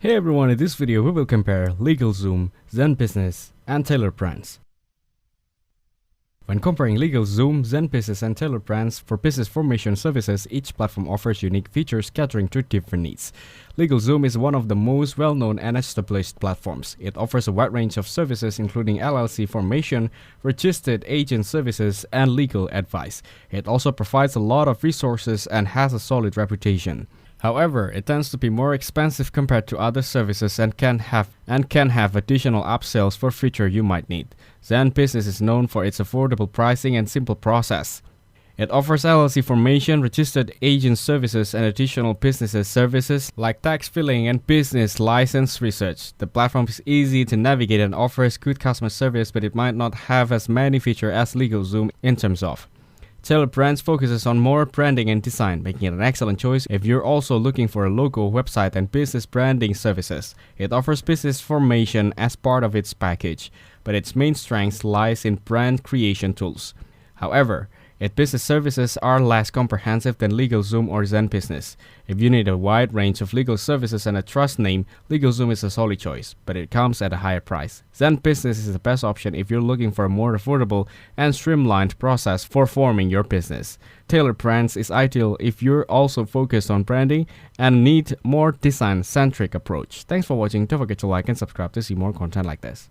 Hey everyone, in this video we will compare Legalzoom, Zenbusiness, and Tailor Brands. When comparing Legalzoom, Zenbusiness, and Tailor Brands for business formation services, each platform offers unique features catering to different needs. Legalzoom is one of the most well-known and established platforms. It offers a wide range of services including LLC formation, registered agent services, and legal advice. It also provides a lot of resources and has a solid reputation. However, it tends to be more expensive compared to other services and can have additional upsells for feature you might need. Zenbusiness is known for its affordable pricing and simple process. It offers LLC formation, registered agent services, and additional business services like tax filing and business license research. The platform is easy to navigate and offers good customer service, but it might not have as many features as Legalzoom in terms of. Tailor Brands focuses on more branding and design, making it an excellent choice if you're also looking for a logo, website, and business branding services. It offers business formation as part of its package, but its main strength lies in brand creation tools. However, its business services are less comprehensive than Legalzoom or Zenbusiness. If you need a wide range of legal services and a trust name, Legalzoom is a solid choice, but it comes at a higher price. Zenbusiness is the best option if you're looking for a more affordable and streamlined process for forming your business. Tailor Brands is ideal if you're also focused on branding and need more design-centric approach. Thanks for watching. Don't forget to like and subscribe to see more content like this.